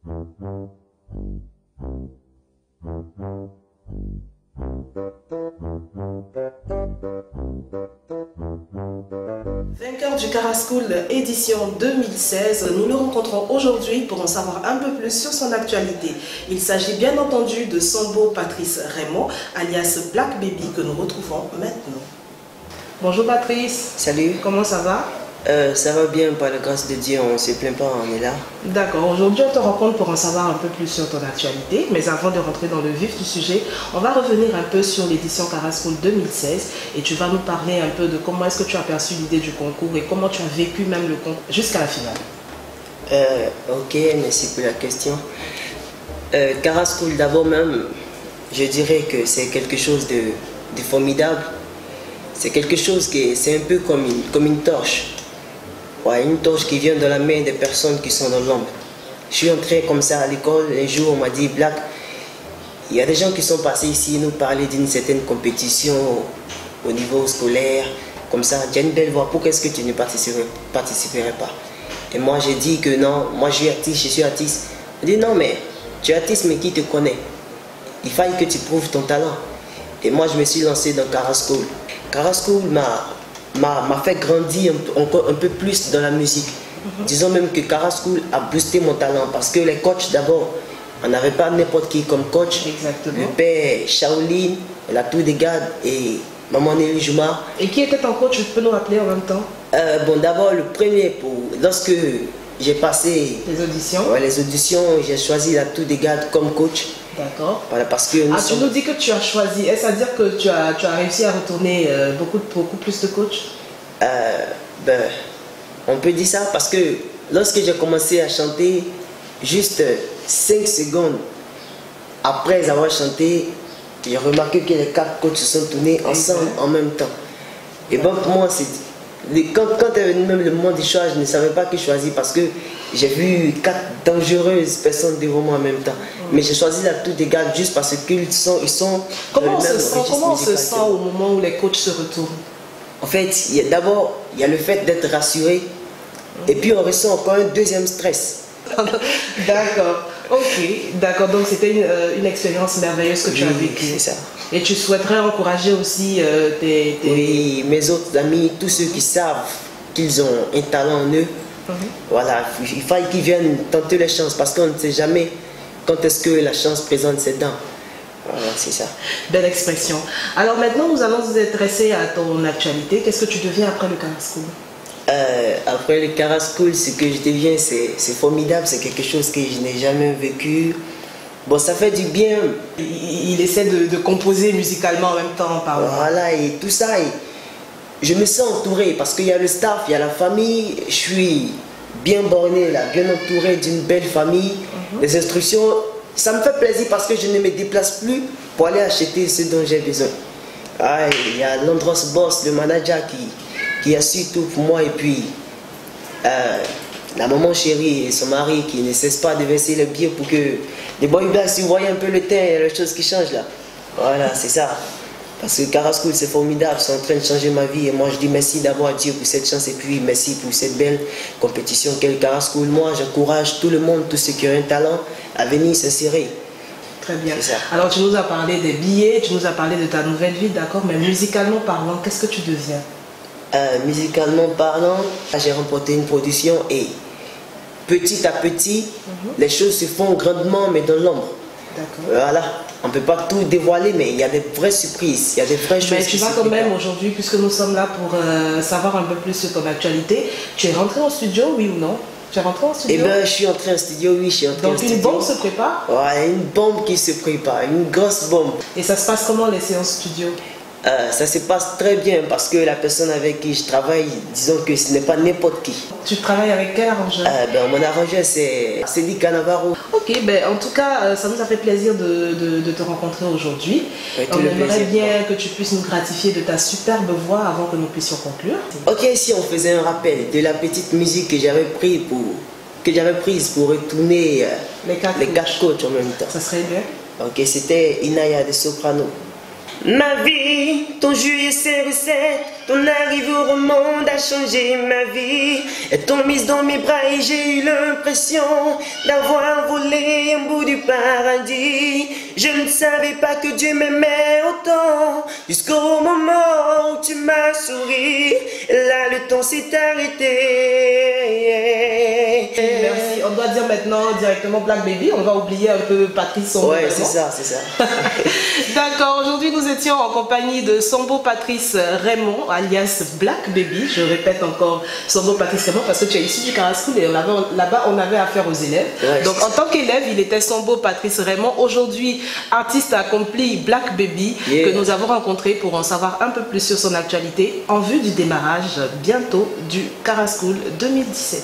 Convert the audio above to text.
Vainqueur du Kara School édition 2016, nous le rencontrons aujourd'hui pour en savoir un peu plus sur son actualité. Il s'agit bien entendu de Sambo Patrice Raymond, alias Black Baby, que nous retrouvons maintenant. Bonjour Patrice. Salut. Comment ça va? Ça va bien, par la grâce de Dieu, on ne se plaint pas, on est là. D'accord, aujourd'hui on te rencontre pour en savoir un peu plus sur ton actualité, mais avant de rentrer dans le vif du sujet, on va revenir un peu sur l'édition Kara School 2016 et tu vas nous parler un peu de comment est-ce que tu as perçu l'idée du concours et comment tu as vécu même le concours jusqu'à la finale. Ok, merci pour la question. Kara School, d'abord même, je dirais que c'est quelque chose de formidable. C'est quelque chose qui c'est un peu comme une torche. Ouais, une torche qui vient de la main des personnes qui sont dans l'ombre. Je suis entré comme ça à l'école, un jour on m'a dit Black, il y a des gens qui sont passés ici nous parler d'une certaine compétition au niveau scolaire, comme ça, tu as une belle voix, pourquoi est-ce que tu ne participerais pas? Et moi j'ai dit que non, moi je suis artiste. On dit non mais tu es artiste mais qui te connaît? Il fallait que tu prouves ton talent. Et moi je me suis lancé dans Kara School. Kara School m'a fait grandir encore un peu plus dans la musique. Disons même que Kara School a boosté mon talent parce que les coachs d'abord, on n'avait pas n'importe qui comme coach. Exactement. Le père Shaolin, la tour des gardes et maman Nelly Juma. Et qui était ton coach, tu peux nous rappeler en même temps? Bon d'abord le premier, lorsque j'ai passé les auditions, j'ai choisi la tour des gardes comme coach. D'accord. Voilà, parce que tu nous dis que tu as choisi. Est-ce à dire que tu as réussi à retourner beaucoup plus de coachs? On peut dire ça parce que lorsque j'ai commencé à chanter, juste 5 secondes après avoir chanté, j'ai remarqué que les 4 coachs se sont tournés ensemble en même temps. Et bon, pour moi, quand est venu même le moment du choix, je ne savais pas qui choisir parce que j'ai vu 4 dangereuses personnes devant moi en même temps. Mais j'ai choisi la tour des gardes juste parce qu'ils sont Comment on se sent au moment où les coachs se retournent? En fait, d'abord, il y a le fait d'être rassuré. Et puis on ressent encore un deuxième stress. D'accord, ok, d'accord. Donc c'était une expérience merveilleuse que tu as vécue. C'est ça. Et tu souhaiterais encourager aussi Oui, mes autres amis, tous ceux qui savent qu'ils ont un talent en eux. Voilà, il faut qu'ils viennent tenter les chances parce qu'on ne sait jamais quand est-ce que la chance présente ses dents. Voilà, c'est ça. Belle expression. Alors maintenant, nous allons nous intéresser à ton actualité. Qu'est-ce que tu deviens après le Kara School? Après le Kara School, ce que je deviens, c'est formidable. C'est quelque chose que je n'ai jamais vécu. Bon, ça fait du bien. Il essaie de composer musicalement en même temps. Voilà, et tout ça. Je me sens entouré parce qu'il y a le staff, il y a la famille. Je suis bien borné là, bien entouré d'une belle famille. Les instructions, ça me fait plaisir parce que je ne me déplace plus pour aller acheter ce dont j'ai besoin. Il y a l'Andros Boss, le manager qui assure tout pour moi. Et puis, la maman chérie et son mari qui ne cessent pas de verser le billets pour que les boys blancs, si vous voyez un peu le teint, il y a des choses qui changent là. Voilà, c'est ça. Parce que Kara School, c'est formidable, c'est en train de changer ma vie. Et moi, je dis merci d'abord à Dieu pour cette chance et puis merci pour cette belle compétition qu'est le Kara School. Moi, j'encourage tout le monde, tous ceux qui ont un talent, à venir s'insérer. Très bien. Alors, tu nous as parlé des billets, tu nous as parlé de ta nouvelle vie, d'accord, mais musicalement parlant, qu'est-ce que tu deviens? Musicalement parlant, j'ai remporté une production et petit à petit, les choses se font grandement, mais dans l'ombre. Voilà, on ne peut pas tout dévoiler, mais il y a des vraies surprises, il y a des vraies choses. Mais tu vas quand même aujourd'hui, puisque nous sommes là pour savoir un peu plus sur ton actualité, tu es rentré en studio, oui ou non? Tu es rentré en studio? Eh bien, je suis entré en studio, oui, je suis entré en studio. Donc une bombe se prépare? Ouais, une bombe qui se prépare, une grosse bombe. Et ça se passe comment les séances studio? Ça se passe très bien parce que la personne avec qui je travaille, disons que ce n'est pas n'importe qui. Tu travailles avec quel arrangeur? Mon arrangeur c'est Cédric Canavaro. Ok, en tout cas, ça nous a fait plaisir de te rencontrer aujourd'hui. On aimerait bien que tu puisses nous gratifier de ta superbe voix avant que nous puissions conclure. Ok, si on faisait un rappel de la petite musique que j'avais prise pour retourner les quatre coachs en même temps. Ça serait bien. Ok, c'était Inaya de Soprano. Ma vie, ton jus et ses recettes, ton arrivée au monde a changé ma vie. Elles t'ont mise dans mes bras et j'ai eu l'impression d'avoir volé un bout du paradis. Je ne savais pas que Dieu m'aimait autant, jusqu'au moment où tu m'as souri. Là le temps s'est arrêté. Merci. On doit dire maintenant directement Black Baby. On va oublier un peu Patrice Sombo. Ouais, c'est ça, c'est ça. D'accord, aujourd'hui nous étions en compagnie de Sombo Patrice Raymond, alias Black Baby. Je répète encore Sombo Patrice Raymond parce que tu es issu du Carrascool et là-bas on avait affaire aux élèves. Ouais, donc en tant qu'élève, il était Sombo Patrice Raymond. Aujourd'hui, artiste accompli Black Baby, que nous avons rencontré pour en savoir un peu plus sur son actualité en vue du démarrage bientôt du Carrascool 2017.